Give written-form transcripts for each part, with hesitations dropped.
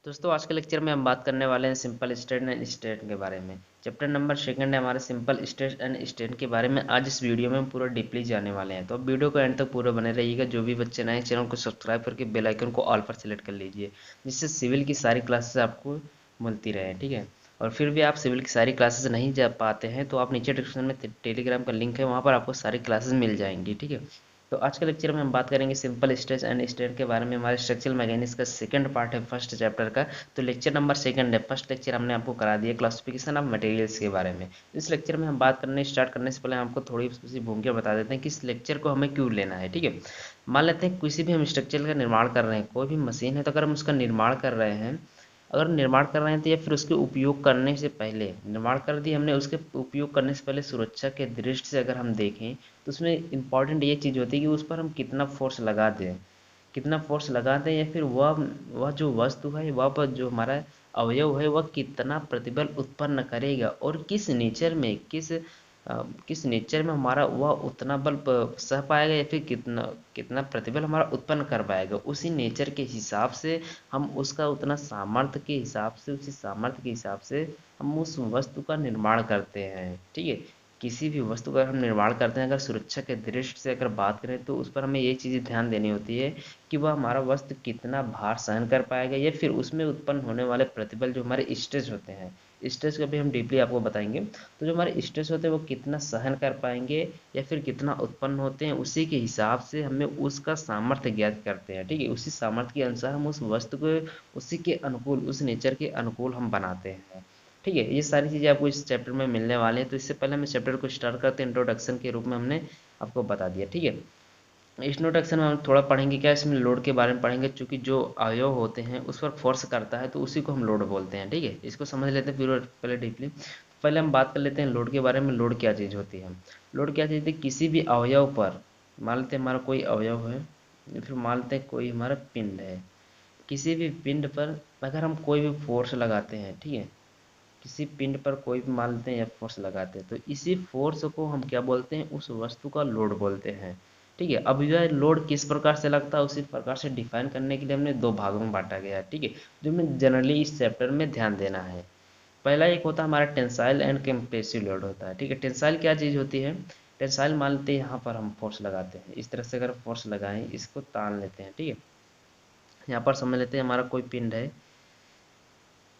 दोस्तों आज के लेक्चर में हम बात करने वाले हैं सिंपल स्टेट एंड स्टेट के बारे में। चैप्टर नंबर सेकंड है हमारे सिंपल स्टेट एंड स्टेट के बारे में। आज इस वीडियो में हम पूरा डीपली जाने वाले हैं, तो अब वीडियो को एंड तक पूरा बने रहिएगा। जो भी बच्चे नए चैनल को सब्सक्राइब करके बेल आइकन को ऑल पर सेलेक्ट कर लीजिए, जिससे सिविल की सारी क्लासेस आपको मिलती रहे, ठीक है। और फिर भी आप सिविल की सारी क्लासेस नहीं जा पाते हैं तो आप नीचे डिस्क्रिप्शन में टेलीग्राम का लिंक है, वहाँ पर आपको सारी क्लासेस मिल जाएंगी, ठीक है। तो आज के लेक्चर में हम बात करेंगे सिंपल स्ट्रेच एंड स्ट्रेट के बारे में। हमारे स्ट्रक्चरल मैकेनिक्स का सेकंड पार्ट है फर्स्ट चैप्टर का। तो लेक्चर नंबर सेकंड है, फर्स्ट लेक्चर हमने आपको करा दिया क्लासिफिकेशन ऑफ मटेरियल्स के बारे में। इस लेक्चर में हम बात करने स्टार्ट करने से पहले हमको थोड़ी सी भूमिका बता देते हैं कि इस लेक्चर को हमें क्यों लेना है, ठीक है। मान लेते हैं किसी भी हम स्ट्रक्चर का निर्माण कर रहे हैं, कोई भी मशीन है, तो अगर हम उसका निर्माण कर रहे हैं, अगर निर्माण कर रहे हैं तो या फिर उसके उपयोग करने से पहले निर्माण कर दिया हमने, उसके उपयोग करने से पहले सुरक्षा के दृष्टि से अगर हम देखें तो उसमें इम्पॉर्टेंट ये चीज़ होती है कि उस पर हम कितना फोर्स लगा दें, कितना फोर्स लगा दें, या फिर वह जो वस्तु है, वह जो हमारा अवयव है, वह कितना प्रतिबल उत्पन्न करेगा और किस नेचर में किस नेचर में हमारा वह उतना बल सह पाएगा, या फिर कितना कितना प्रतिबल हमारा उत्पन्न कर पाएगा। उसी नेचर के हिसाब से हम उसका उतना सामर्थ्य के हिसाब से, उसी सामर्थ्य के हिसाब से हम उस वस्तु का निर्माण करते हैं, ठीक है। किसी भी वस्तु का हम निर्माण करते हैं, अगर सुरक्षा के दृष्टि से अगर बात करें तो उस पर हमें ये चीज़ ध्यान देनी होती है कि वह हमारा वस्तु कितना भार सहन कर पाएगा, या फिर उसमें उत्पन्न होने वाले प्रतिबल जो हमारे स्ट्रेस होते हैं, स्ट्रेस को भी हम डीपली आपको बताएंगे। तो जो हमारे स्ट्रेस होते हैं वो कितना सहन कर पाएंगे या फिर कितना उत्पन्न होते हैं, उसी के हिसाब से हमें उसका सामर्थ्य ज्ञात करते हैं, ठीक है। उसी सामर्थ्य के अनुसार हम उस वस्तु को उसी के अनुकूल, उस नेचर के अनुकूल हम बनाते हैं, ठीक है। ये सारी चीज़ें आपको इस चैप्टर में मिलने वाले हैं। तो इससे पहले हम इस चैप्टर को स्टार्ट करते हैं, इंट्रोडक्शन के रूप में हमने आपको बता दिया, ठीक है। इंट्रोडक्शन में हम थोड़ा पढ़ेंगे, क्या इसमें लोड के बारे में पढ़ेंगे, चूंकि जो अवयव होते हैं उस पर फोर्स करता है तो उसी को हम लोड बोलते हैं, ठीक है। इसको समझ लेते हैं फिर पहले डीपली। पहले हम बात कर लेते हैं लोड के बारे में। लोड क्या चीज़ होती है? लोड क्या चीज़ होती है? किसी भी अवयव पर, मान लेते हैं हमारा कोई अवयव है, या फिर मान लेते हैं कोई हमारा पिंड है, किसी भी पिंड पर अगर हम कोई भी फोर्स लगाते हैं, ठीक है, किसी पिंड पर कोई भी मान लेते हैं या फोर्स लगाते हैं, तो इसी फोर्स को हम क्या बोलते हैं? उस वस्तु का लोड बोलते हैं, ठीक है। अब यह लोड किस प्रकार से लगता है उसी प्रकार से डिफाइन करने के लिए हमने दो भागों में बांटा गया है, ठीक है, जो हमें जनरली इस चैप्टर में ध्यान देना है। पहला एक होता है हमारा टेंसाइल एंड कंप्रेसिव लोड होता है, ठीक है। टेंसाइल क्या चीज़ होती है? टेंसाइल मान लेते हैं यहाँ पर हम फोर्स लगाते हैं, इस तरह से अगर फोर्स लगाएं, इसको तान लेते हैं, ठीक है। यहाँ पर समझ लेते हैं हमारा कोई पिंड है,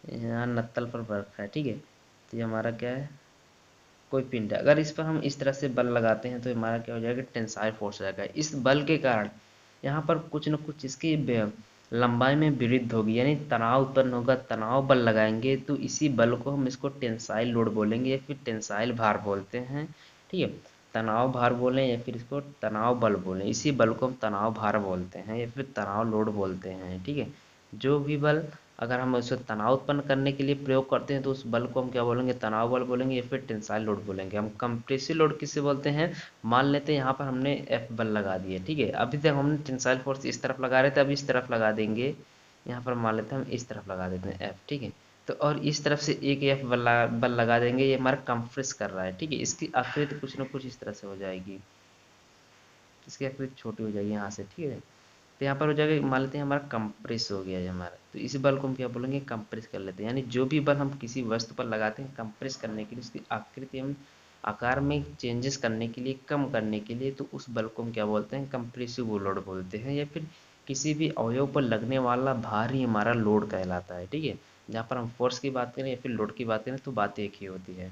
यहाँ नत्तल पर बर्फ है, ठीक है। तो ये हमारा क्या है? कोई पिंड है, अगर इस पर हम इस तरह से बल लगाते हैं तो हमारा क्या हो जाएगा? टेंसाइल फोर्स हो जाएगा। इस बल के कारण यहाँ पर कुछ न कुछ इसकी लंबाई में वृद्धि होगी, यानी तनाव उत्पन्न होगा। तनाव बल लगाएंगे तो इसी बल को हम इसको टेंसाइल लोड बोलेंगे या फिर टेंसाइल भार बोलते हैं, ठीक है। तनाव भार बोलें या फिर इसको तनाव बल बोलें, इसी बल को हम तनाव भार बोलते हैं या फिर तनाव लोड बोलते हैं, ठीक है। जो भी बल अगर हम उसे तनाव उत्पन्न करने के लिए प्रयोग करते हैं तो उस बल को हम क्या बोलेंगे? तनाव बल बोलेंगे या फिर टेंसाइल लोड बोलेंगे। हम कंप्रेसिव लोड किसे बोलते हैं? मान लेते हैं यहाँ पर हमने एफ बल लगा दिए, ठीक है। अभी तक हमने टेंसाइल फोर्स इस तरफ लगा रहे थे, अब इस तरफ लगा देंगे। यहाँ पर मान लेते हैं हम इस तरफ लगा देते हैं एफ, ठीक है। तो और इस तरफ से एक एफ बल लगा देंगे, ये हमारा कंप्रेस कर रहा है, ठीक है। इसकी आकृति कुछ ना कुछ इस तरह से हो जाएगी, इसकी आकृति छोटी हो जाएगी यहाँ से, ठीक है। तो यहाँ पर हो जाएगा, मान लेते हैं हमारा कंप्रेस हो गया है हमारा, तो इस बल को हम क्या बोलेंगे? कंप्रेस कर लेते हैं। यानी जो भी बल हम किसी वस्तु पर लगाते हैं कंप्रेस करने के लिए, उसकी आकृति हम आकार में चेंजेस करने के लिए, कम करने के लिए, तो उस बल को हम क्या बोलते हैं? कंप्रेसिव लोड बोलते हैं, या फिर किसी भी अवयव पर लगने वाला भार ही हमारा लोड कहलाता है, ठीक है। जहाँ पर हम फोर्स की बात करें या फिर लोड की बात करें तो बात एक ही होती है।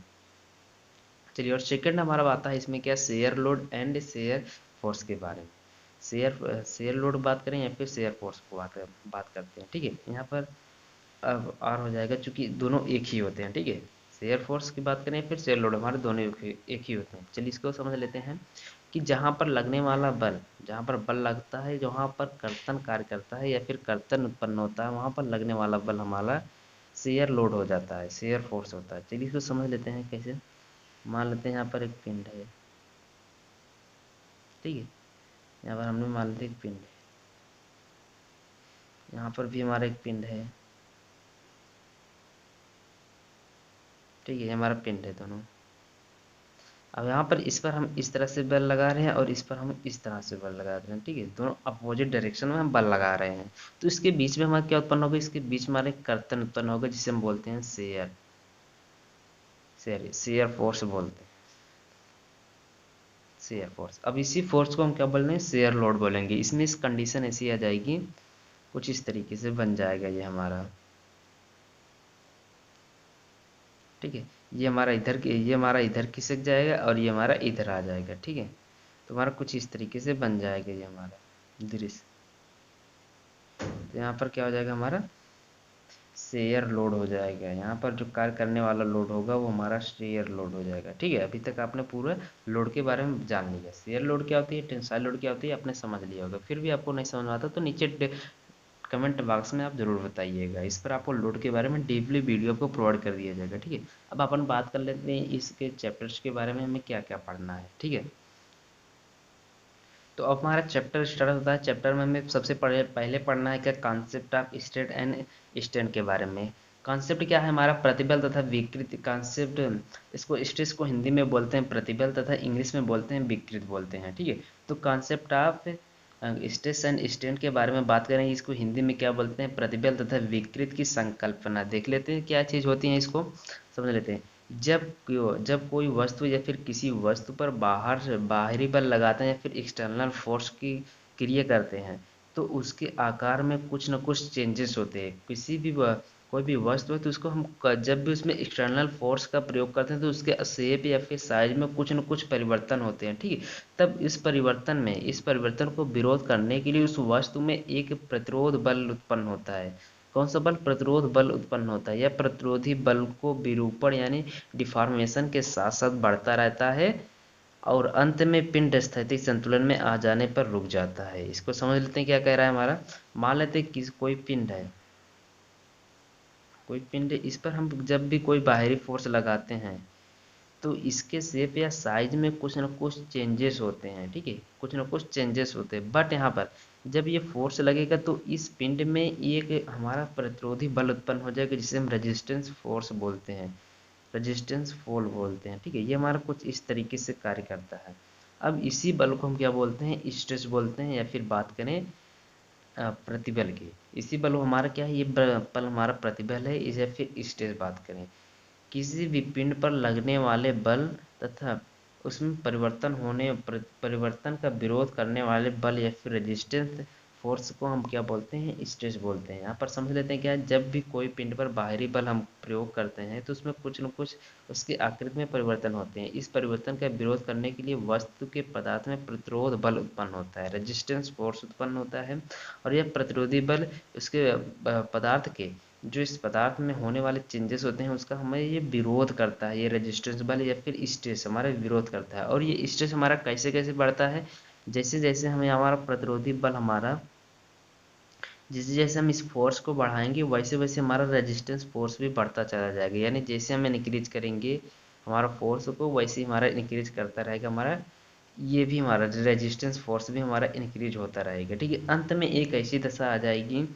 चलिए, और सेकंड हमारा आता है इसमें क्या? Share load and shear force के बारे में। शेयर शेयर लोड बात करें या फिर शेयर फोर्स को बात करते हैं, ठीक है। यहाँ पर अब आर हो जाएगा, चूंकि दोनों एक ही होते हैं, ठीक है। शेयर फोर्स की बात करें फिर शेयर लोड, हमारे दोनों एक ही होते हैं। चलिए इसको समझ लेते हैं कि जहाँ पर लगने वाला बल, जहाँ पर बल लगता है, जहाँ पर कर्तन कार्य करता है या फिर कर्तन उत्पन्न होता है, वहाँ पर लगने वाला बल हमारा शेयर लोड हो जाता है, शेयर फोर्स होता है। चलिए इसको समझ लेते हैं कैसे। मान लेते हैं यहाँ पर एक पिंड है, ठीक है। यहाँ पर हमने मान लिया एक पिंड है, यहाँ पर भी हमारा एक पिंड है, ठीक है। ये हमारा पिंड है दोनों। अब यहाँ पर इस पर हम इस तरह से बल लगा रहे हैं और इस पर हम इस तरह से बल लगा रहे हैं, ठीक है, दोनों अपोजिट डायरेक्शन में हम बल लगा रहे हैं। तो इसके बीच में हमारा क्या उत्पन्न होगा, इसके बीच में हमारे कर्तन उत्पन्न होगा, जिसे हम बोलते हैं शेयर, शेयर फोर्स बोलते हैं, शेयर फोर्स। अब इसी फोर्स को हम क्या बोल रहे हैं, शेयर लोड बोलेंगे। इसमें इस कंडीशन ऐसी आ जाएगी, कुछ इस तरीके से बन जाएगा ये हमारा, ठीक है, ये हमारा इधर खिसक जाएगा और ये हमारा इधर आ जाएगा, ठीक है। तो हमारा कुछ इस तरीके से बन जाएगा ये हमारा दृश्य। तो यहाँ पर क्या हो जाएगा, हमारा शेयर लोड हो जाएगा। यहाँ पर जो कार्य करने वाला लोड होगा वो हमारा शेयर लोड हो जाएगा, ठीक है। अभी तक आपने पूरा लोड के बारे में जान लिया। शेयर लोड क्या होती है, टेंसाइल लोड क्या होती है, आपने समझ लिया होगा। फिर भी आपको नहीं समझ में आता तो नीचे कमेंट बॉक्स में आप जरूर बताइएगा। इस पर आपको लोड के बारे में डीपली वीडियो को प्रोवाइड कर दिया जाएगा, ठीक है। अब अपन बात कर लेते हैं इसके चैप्टर्स के बारे में, हमें क्या क्या पढ़ना है, ठीक है। तो अब हमारा चैप्टर स्टार्ट होता है। चैप्टर में हमें सबसे पहले पढ़ना है क्या, concept of state and stand के बारे में। कॉन्सेप्ट क्या है, हमारा प्रतिबल तथा विकृति। कॉन्सेप्ट, इसको स्ट्रेस को हिंदी में बोलते हैं प्रतिबल तथा इंग्लिश में बोलते हैं विकृत बोलते हैं, ठीक है। तो concept of stress and strain के बारे में बात करें, इसको हिंदी में क्या बोलते हैं, प्रतिबल तथा विकृत की संकल्पना। देख लेते हैं क्या चीज़ होती है, इसको समझ लेते हैं। जब कोई वस्तु या फिर किसी वस्तु पर बाहरी बल लगाते हैं या फिर एक्सटर्नल फोर्स की क्रिया करते हैं, तो उसके आकार में कुछ न कुछ चेंजेस होते हैं। कोई भी वस्तु है तो उसको हम जब भी उसमें एक्सटर्नल फोर्स का प्रयोग करते हैं तो उसके शेप या फिर साइज में कुछ न कुछ परिवर्तन होते हैं, ठीक है। तब इस परिवर्तन को विरोध करने के लिए उस वस्तु में एक प्रतिरोध बल उत्पन्न होता है। कौन सा बल, प्रतिरोध बल उत्पन्न होता है। यह प्रतिरोधी बल को विरूपण यानी डिफॉर्मेशन के साथ साथ बढ़ता रहता है और अंत में पिंड स्थैतिक संतुलन में आ जाने पर रुक जाता है। इसको समझ लेते हैं क्या कह रहा है हमारा। मान लेते हैं कि कोई पिंड है, इस पर हम जब भी कोई बाहरी फोर्स लगाते हैं तो इसके शेप या साइज में कुछ न कुछ चेंजेस होते हैं, ठीक है, कुछ न कुछ चेंजेस होते हैं। बट यहाँ पर जब ये फोर्स लगेगा तो इस पिंड में एक हमारा प्रतिरोधी बल उत्पन्न हो जाएगा, जिसे हम रेजिस्टेंस फोर्स बोलते हैं, रेजिस्टेंस फोर्स बोलते हैं, ठीक है। ये हमारा कुछ इस तरीके से कार्य करता है। अब इसी बल को हम क्या बोलते हैं, स्ट्रेस बोलते हैं, या फिर बात करें प्रतिबल की। इसी बल हमारा क्या है, ये बल हमारा प्रतिबल है, इसे फिर स्ट्रेस बात करें। किसी भी पिंड पर लगने वाले बल तथा उसमें परिवर्तन का विरोध करने वाले बल या फिर रेजिस्टेंस फोर्स को हम क्या बोलते हैं, स्ट्रेस बोलते हैं। यहाँ पर समझ लेते हैं क्या, जब भी कोई पिंड पर बाहरी बल हम प्रयोग करते हैं तो उसमें कुछ न कुछ उसकी आकृति में परिवर्तन होते हैं। इस परिवर्तन का विरोध करने के लिए वस्तु के पदार्थ में प्रतिरोध बल उत्पन्न होता है, रेजिस्टेंस फोर्स उत्पन्न होता है। और यह प्रतिरोधी बल उसके पदार्थ के, जो इस पदार्थ में होने वाले चेंजेस होते हैं उसका हमें ये विरोध करता है। ये रेजिस्टेंस बल या फिर स्ट्रेस हमारा विरोध करता है। और ये स्ट्रेस हमारा कैसे कैसे बढ़ता है, जैसे जैसे हमें हमारा प्रतिरोधी बल हमारा, जैसे जैसे हम इस फोर्स को बढ़ाएंगे वैसे वैसे हमारा रेजिस्टेंस फोर्स भी बढ़ता चला जाएगा। यानी जैसे हम इंक्रीज करेंगे हमारा फोर्स को, वैसे ही हमारा इंक्रीज करता रहेगा हमारा, ये भी हमारा रेजिस्टेंस फोर्स भी हमारा इंक्रीज होता रहेगा, ठीक है। अंत में एक ऐसी दशा आ जाएगी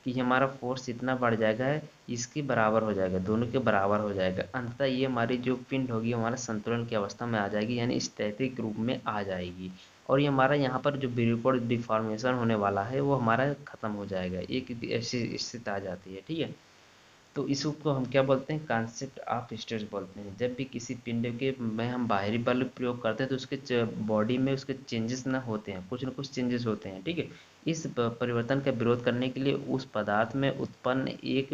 कि हमारा फोर्स इतना बढ़ जाएगा, इसके बराबर हो जाएगा, दोनों के बराबर हो जाएगा। अंततः ये हमारी जो पिंड होगी हमारा संतुलन की अवस्था में आ जाएगी, यानी स्थैतिक रूप में आ जाएगी। और ये हमारा यहाँ पर जो विरूपण डिफॉर्मेशन होने वाला है वो हमारा खत्म हो जाएगा, एक ऐसी स्थिति आ जाती है, ठीक है। तो इसको हम क्या बोलते हैं, कॉन्सेप्ट ऑफ स्ट्रेस बोलते हैं। जब भी किसी पिंड के में हम बाहरी बल प्रयोग करते हैं तो उसके बॉडी में उसके चेंजेस ना होते हैं, कुछ ना कुछ चेंजेस होते हैं, ठीक है। इस परिवर्तन का विरोध करने के लिए उस पदार्थ में उत्पन्न एक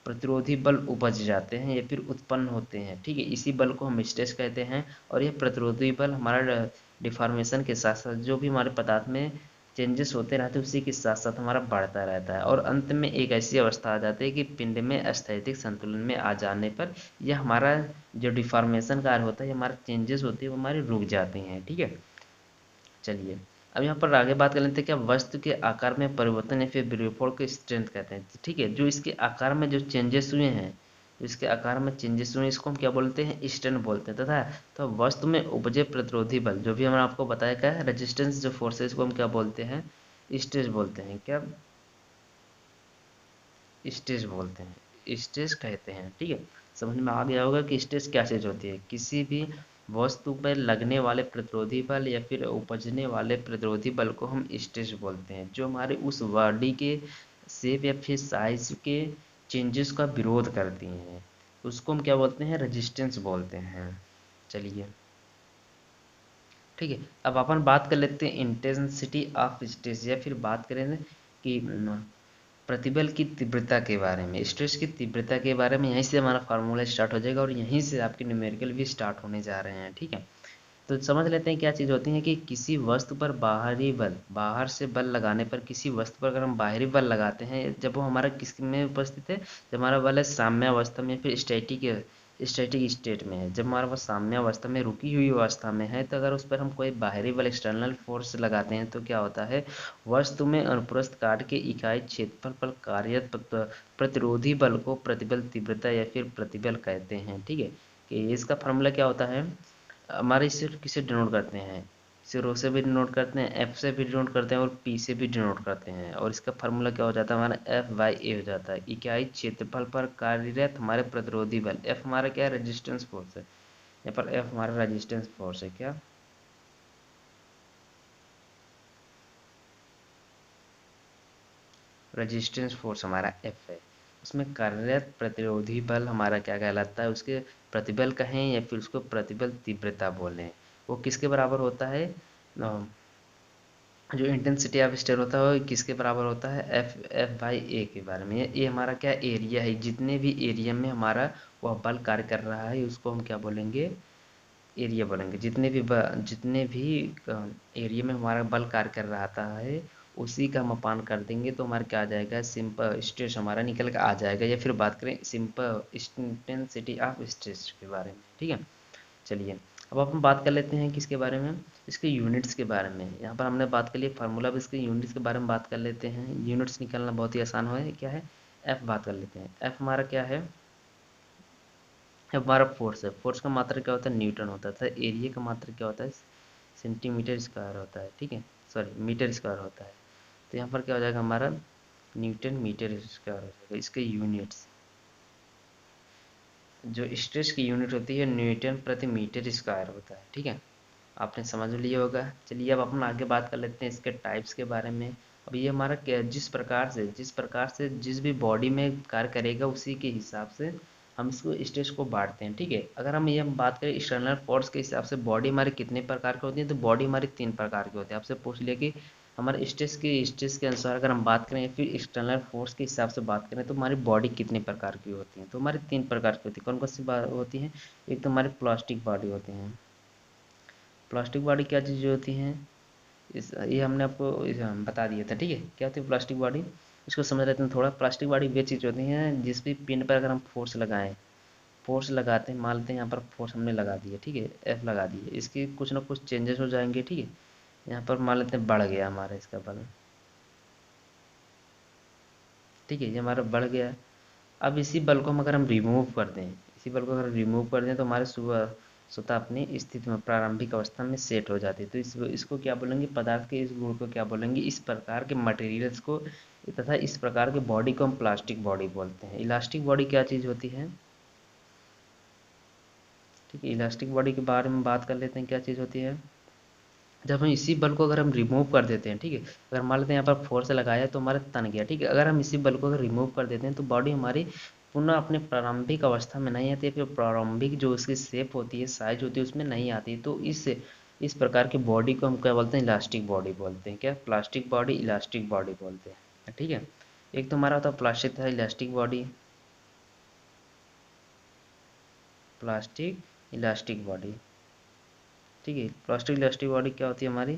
प्रतिरोधी बल उपज जाते हैं या फिर उत्पन्न होते हैं, ठीक है। इसी बल को हम स्ट्रेस कहते हैं। और यह प्रतिरोधी बल हमारा डिफॉर्मेशन के साथ साथ जो भी हमारे पदार्थ में चेंजेस होते रहते हैं उसी के साथ साथ हमारा बढ़ता रहता है। और अंत में एक ऐसी अवस्था आ जाती है कि पिंड में स्थैतिक संतुलन में आ जाने पर यह हमारा जो डिफॉर्मेशन कार्य होता है, हमारे चेंजेस होते हैं वो हमारे रुक जाते हैं, ठीक है। चलिए अब यहाँ पर आगे बात कर लेते हैं क्या, वस्तु के आकार में परिवर्तन या फिर विरूपण को स्ट्रेंथ कहते हैं, ठीक है। जो इसके आकार में जो चेंजेस हुए हैं, जो इसके आकार में चेंजेस हुए इसको हम क्या बोलते हैं, स्ट्रेंथ बोलते हैं। तथा तो वस्तु में उपजे प्रतिरोधी बल, जो भी हमने आपको बताया क्या है, रेजिस्टेंस जो फोर्सेस को हम क्या बोलते हैं, स्ट्रेस बोलते हैं। क्या स्ट्रेस बोलते हैं, स्ट्रेस कहते हैं, ठीक है। समझ में आ गया होगा कि स्ट्रेस क्या चीज़ होती है। किसी भी वस्तु पर लगने वाले प्रतिरोधी बल या फिर उपजने वाले प्रतिरोधी बल को हम स्ट्रेस बोलते हैं, जो हमारे उस बॉडी के शेप या फिर साइज के चेंजेस का विरोध करती हैं। उसको हम क्या बोलते हैं, रेजिस्टेंस बोलते हैं। चलिए ठीक है, अब अपन बात कर लेते हैं इंटेंसिटी ऑफ स्ट्रेस, या फिर बात करें कि प्रतिबल की तीव्रता के बारे में, स्ट्रेस की तीव्रता के बारे में। यहीं से हमारा फार्मूला स्टार्ट हो जाएगा और यहीं से आपके न्यूमेरिकल भी स्टार्ट होने जा रहे हैं। ठीक है, तो समझ लेते हैं क्या चीज़ होती है कि किसी वस्तु पर बाहरी बल, बाहर से बल लगाने पर, किसी वस्तु पर अगर हम बाहरी बल लगाते हैं, जब वो हमारा किस में उपस्थित है, जब हमारा बल है साम्यावस्था में, फिर स्टैटिक स्टेट में है। जब हमारा बल साम्यावस्था में, रुकी हुई अवस्था में है, तो अगर उस पर हम कोई बाहरी बल, एक्सटर्नल फोर्स लगाते हैं, तो क्या होता है, वस्तु में अनुप्रस्थ काट के इकाई क्षेत्रफल पर कार्यरत प्रतिरोधी बल को प्रतिबल तीव्रता या फिर प्रतिबल कहते हैं। ठीक है, कि इसका फॉर्मूला क्या होता है, हमारे इसे किसे डिनोट करते हैं, इसे रो से भी डिनोट करते हैं, एफ से भी डिनोट करते हैं और पी से भी डिनोट करते हैं। और इसका फार्मूला क्या हो जाता है, हमारा एफ बाई ए हो जाता है, इकाई क्षेत्रफल पर कार्यरत हमारे प्रतिरोधी बल। एफ हमारा क्या है, रेजिस्टेंस फोर्स है, यहाँ पर एफ हमारा रेजिस्टेंस फोर्स है। क्या, रेजिस्टेंस फोर्स हमारा एफ है। उसमें कार्यरत प्रतिरोधी बल हमारा क्या कहलाता है, उसके प्रतिबल कहें या फिर उसको प्रतिबल तीव्रता बोलें, वो किसके बराबर होता है, जो इंटेंसिटी ऑफ स्टेट होता है वो किसके बराबर होता है, एफ बाई ए के बारे में। ये हमारा क्या एरिया है, जितने भी एरिया में हमारा वह बल कार्य कर रहा है उसको हम क्या बोलेंगे, एरिया बोलेंगे। जितने भी एरिया में हमारा बल कार्य कर रहा था है, उसी का हम अपान कर देंगे तो हमारा क्या आ जाएगा, सिंपल स्ट्रेस हमारा निकल कर आ जाएगा। या फिर बात करें सिंपल इंटेंसिटी ऑफ स्ट्रेस के बारे में। ठीक है, चलिए अब अपन बात कर लेते हैं किसके बारे में, इसके यूनिट्स के बारे में। यहाँ पर हमने बात कर ली फार्मूला, अब इसके यूनिट्स के बारे में बात कर लेते हैं। यूनिट्स निकालना बहुत ही आसान है, क्या है, एफ बात कर लेते हैं। एफ हमारा क्या है, एफ हमारा फोर्स है। फोर्स का मात्रा क्या होता है, न्यूटन होता है। एरिया का मात्रा क्या होता है, सेंटीमीटर स्क्वायर होता है। ठीक है, सॉरी मीटर स्क्वायर होता है। तो यहाँ पर क्या हो जाएगा हमारा, न्यूटन मीटर स्क्वायर हो जाएगा। इसके यूनिट्स, जो स्ट्रेस की यूनिट होती है न्यूटन प्रति मीटर स्क्वायर होता है। ठीक है, आपने समझ लिया होगा। चलिए अब अपन आगे बात कर लेते हैं इसके टाइप्स के बारे में। अब ये हमारा जिस प्रकार से जिस भी बॉडी में कार्य करेगा उसी के हिसाब से हम इसको स्ट्रेस को बांटते हैं। ठीक है, अगर हम बात करें एक्सटर्नल फोर्स के हिसाब से बॉडी हमारी कितने प्रकार की होती है, तो बॉडी हमारी 3 प्रकार की होती है। आपसे पूछ लिया कि हमारे स्ट्रेस के अनुसार अगर हम बात करें या फिर एक्सटर्नल फोर्स के हिसाब से बात करें तो हमारी बॉडी कितने प्रकार की होती है, तो हमारी 3 प्रकार की होती है। कौन कौन सी होती हैं, एक तो हमारी प्लास्टिक बॉडी होती हैं। प्लास्टिक बॉडी क्या चीज़ होती हैं, ये हमने आपको बता दिया था। ठीक है, क्या होती है प्लास्टिक बॉडी, इसको समझ लेते हैं थोड़ा। प्लास्टिक बॉडी वे चीज़ होती हैं जिस भी पिन पर अगर हम फोर्स लगाते हैं, मान लेते हैं यहाँ पर फोर्स हमने लगा दिया, ठीक है, एफ लगा दिए, इसके कुछ ना कुछ चेंजेस हो जाएंगे। ठीक है, यहाँ पर मान लेते हैं बढ़ गया हमारा इसका बल। ठीक है, ये हमारा बढ़ गया। अब इसी बल को हम अगर हम रिमूव कर दें, इसी बल को अगर रिमूव कर दें तो हमारे सुबह स्वतः अपनी स्थिति में, प्रारंभिक अवस्था में सेट हो जाती है। तो इसको क्या बोलेंगे, पदार्थ के इस गुण को क्या बोलेंगे, इस प्रकार के मटेरियल्स को तथा इस प्रकार के बॉडी को हम प्लास्टिक बॉडी बोलते हैं। इलास्टिक बॉडी क्या चीज़ होती है, ठीक है, इलास्टिक बॉडी के बारे में बात कर लेते हैं, क्या चीज़ होती है। जब हम इसी बल को अगर हम रिमूव कर देते हैं, ठीक है, अगर मान लेते हैं यहाँ पर फोर्स लगाया तो हमारा तन गया। ठीक है, अगर हम इसी बल को अगर रिमूव कर देते हैं तो बॉडी हमारी पुनः अपने प्रारंभिक अवस्था में नहीं आती है, फिर प्रारंभिक जो उसकी शेप होती है, साइज होती है, उसमें नहीं आती। तो इस प्रकार की बॉडी को हम क्या बोलते हैं, इलास्टिक बॉडी बोलते हैं। क्या, प्लास्टिक बॉडी, इलास्टिक बॉडी बोलते हैं। ठीक है, एक तो हमारा होता है प्लास्टिक था, elastic body, plastic elastic body. ठीक है, प्लास्टिक इलास्टिक बॉडी क्या होती है हमारी,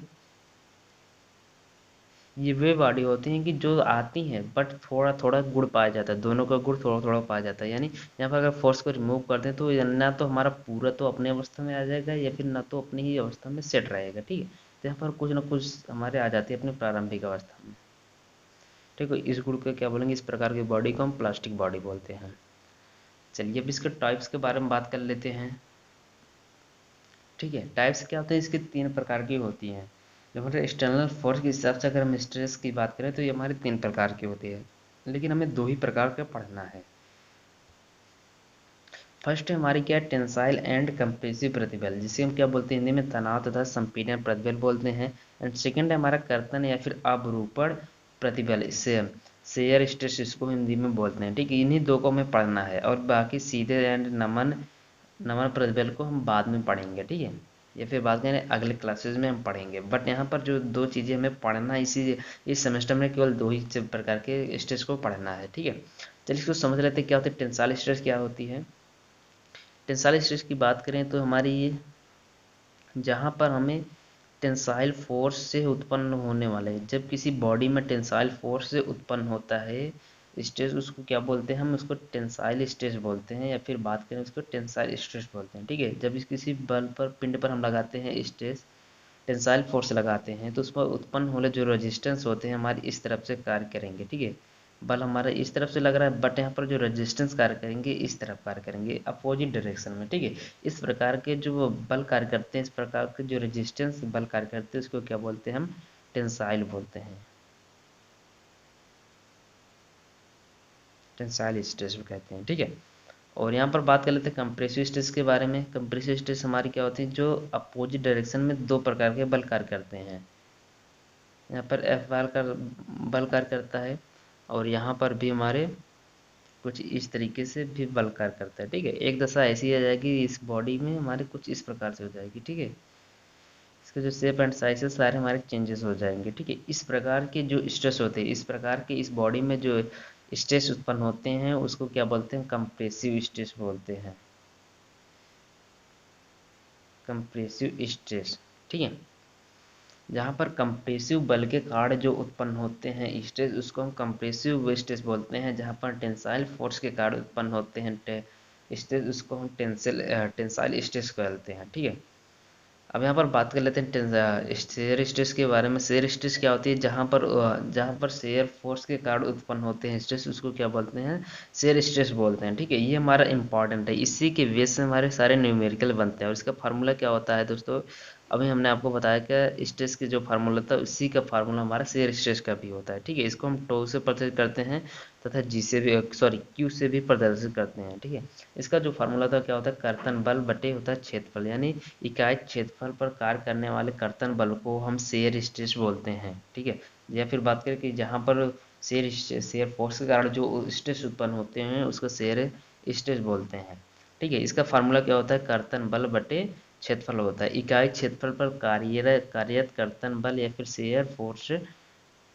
ये वे बॉडी होती हैं कि जो आती हैं बट थोड़ा थोड़ा गुण पाया जाता है, दोनों का गुण थोड़ा थोड़ा पाया जाता है। यानी यहाँ पर अगर फोर्स को रिमूव कर दें तो ना तो हमारा पूरा तो अपने अवस्था में आ जाएगा या फिर ना तो अपनी ही अवस्था में सेट रहेगा। ठीक है, तो यहाँ पर कुछ ना कुछ हमारे आ जाती है अपनी प्रारंभिक अवस्था में। ठीक है, इस गुण को क्या बोलेंगे, इस प्रकार की बॉडी को हम प्लास्टिक बॉडी बोलते हैं। चलिए अब इसके टाइप्स के बारे में बात कर लेते हैं। ठीक है, टाइप्स क्या होते हैं, इसके 3 प्रकार की होती हैं। जब हमारे एक्सटर्नल फोर्स के हिसाब से अगर हम स्ट्रेस की बात करें तो ये हमारी 3 प्रकार की होती है, लेकिन हमें 2 ही प्रकार का पढ़ना है। फर्स्ट है हमारी क्या, टेंसाइल एंड कंप्रेसिव प्रतिबल, जिसे हम क्या बोलते हैं हिंदी में तनाव तथा संपीड़न प्रतिबल बोलते हैं। एंड सेकंड है हमारा कर्तन या फिर अपरूपण प्रतिबल, इससे शेयर स्ट्रेस इसको हिंदी में बोलते हैं। ठीक है, इन्हीं दो को हमें पढ़ना है और बाकी सीधे एंड नमन नमन प्रतिबल को हम बाद में पढ़ेंगे। ठीक है, या फिर बात करें अगले क्लासेस में हम पढ़ेंगे। बट यहाँ पर जो दो चीज़ें हमें पढ़ना है इस सेमेस्टर में केवल दो ही प्रकार के स्ट्रेस को पढ़ना है। ठीक है, चलिए इसको समझ लेते हैं क्या होती है टेंसाइल स्ट्रेस, क्या होती है। टेंसाइल स्ट्रेस की बात करें तो हमारी ये जहाँ पर हमें टेंसाइल फोर्स से उत्पन्न होने वाले, जब किसी बॉडी में टेंसाइल फोर्स से उत्पन्न होता है स्ट्रेस, उसको क्या बोलते हैं, हम उसको टेंसाइल स्ट्रेस बोलते हैं, या फिर बात करें उसको टेंसाइल स्ट्रेस बोलते हैं। ठीक है, जब इस किसी बल पर पिंड पर हम लगाते हैं स्ट्रेस, टेंसाइल फोर्स लगाते हैं, तो उस पर उत्पन्न होने जो रेजिस्टेंस होते हैं हमारी इस तरफ से कार्य करेंगे। ठीक है, बल हमारा इस तरफ से लग रहा है, बट यहाँ पर जो रेजिस्टेंस कार्य करेंगे इस तरफ कार्य करेंगे, अपोजिट डायरेक्शन में। ठीक है, इस प्रकार के जो बल कार्य करते हैं, इस प्रकार के जो रेजिस्टेंस बल कार्य करते हैं, उसको क्या बोलते हैं, हम टेंसाइल बोलते हैं, टेंसाइल स्ट्रेस भी कहते हैं। ठीक है, और यहाँ पर बात कर लेते हैं कंप्रेसिव स्ट्रेस के बारे में। कंप्रेसिव स्ट्रेस हमारी क्या होती है, जो अपोजिट डायरेक्शन में दो प्रकार के बल कार्य करते हैं। यहाँ पर एफ बल कार्य करता है, और यहाँ पर भी हमारे कुछ इस तरीके से भी बल कार्य करता है। ठीक है, एक दशा ऐसी आ जाएगी इस बॉडी में हमारे कुछ इस प्रकार से हो जाएगी। ठीक है, इसके जो शेप एंड साइज है सारे हमारे चेंजेस हो जाएंगे। ठीक है, इस प्रकार के जो स्ट्रेस होते हैं, इस प्रकार के इस बॉडी में जो स्ट्रेस उत्पन्न होते हैं उसको क्या बोलते हैं, कंप्रेसिव स्ट्रेस बोलते हैं, कंप्रेसिव स्ट्रेस। ठीक है, जहाँ पर कंप्रेसिव बल के कारण जो उत्पन्न होते हैं स्ट्रेस, उसको हम कंप्रेसिव स्ट्रेस बोलते हैं। जहाँ पर टेंसाइल फोर्स के कारण उत्पन्न होते हैं स्ट्रेस, उसको हम टेंसाइल स्ट्रेस कहते हैं। ठीक है, अब यहाँ पर बात कर लेते हैं शेयर स्ट्रेस के बारे में। शेयर स्ट्रेस क्या होती है, जहाँ पर शेयर फोर्स के कारण उत्पन्न होते हैं स्ट्रेस, उसको क्या बोलते हैं, शेयर स्ट्रेस बोलते हैं। ठीक है, ये हमारा इंपॉर्टेंट है, इसी के बेस से हमारे सारे न्यूमेरिकल बनते हैं। और इसका फार्मूला क्या होता है दोस्तों, अभी हमने आपको बताया कि स्ट्रेस के जो फार्मूला था उसी का फार्मूला हमारा शेयर स्ट्रेस का भी होता है। ठीक है, इसको हम टो से प्रदर्शित करते हैं तथा जी से भी, सॉरी क्यू से भी प्रदर्शित करते हैं। ठीक है, इसका जो फार्मूला था क्या होता है, कर्तन बल बटे होता है क्षेत्रफल, यानी इकाई क्षेत्रफल पर कार्य करने वाले कर्तन बल को हम शेयर स्ट्रेस बोलते हैं। ठीक है, या फिर बात करें कि जहाँ पर शेयर फोर्स के कारण जो स्ट्रेस उत्पन्न होते हैं उसको शेयर स्ट्रेस बोलते हैं। ठीक है, इसका फार्मूला क्या होता है, कर्तन बल बटे क्षेत्रफल होता है। इकाई क्षेत्रफल पर कार्यरत कर्तन बल या फिर शेयर फोर्स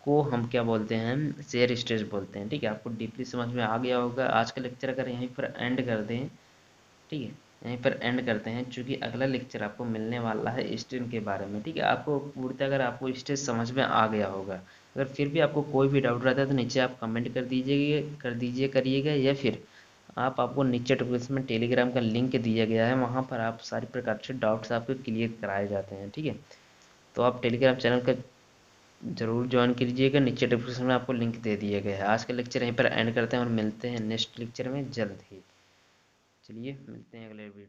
को हम क्या बोलते हैं, शेयर स्ट्रेस बोलते हैं। ठीक है, आपको डीपली समझ में आ गया होगा। आज का लेक्चर अगर यहीं पर एंड कर दें, ठीक है, यहीं पर एंड करते हैं, क्योंकि अगला लेक्चर आपको मिलने वाला है स्ट्रेन के बारे में। ठीक है, आपको पूर्णतः अगर आपको स्ट्रेस समझ में आ गया होगा, अगर फिर भी आपको कोई भी डाउट रहता है तो नीचे आप कमेंट करिएगा, या फिर आपको नीचे डिस्क्रिप्शन में टेलीग्राम का लिंक दिया गया है, वहाँ पर आप सारी प्रकार से डाउट्स आपके क्लियर कराए जाते हैं। ठीक है, तो आप टेलीग्राम चैनल का जरूर ज्वाइन कीजिएगा, नीचे डिस्क्रिप्शन में आपको लिंक दे दिया गया है। आज का लेक्चर यहीं पर एंड करते हैं और मिलते हैं नेक्स्ट लेक्चर में जल्द ही। चलिए मिलते हैं अगले वीडियो।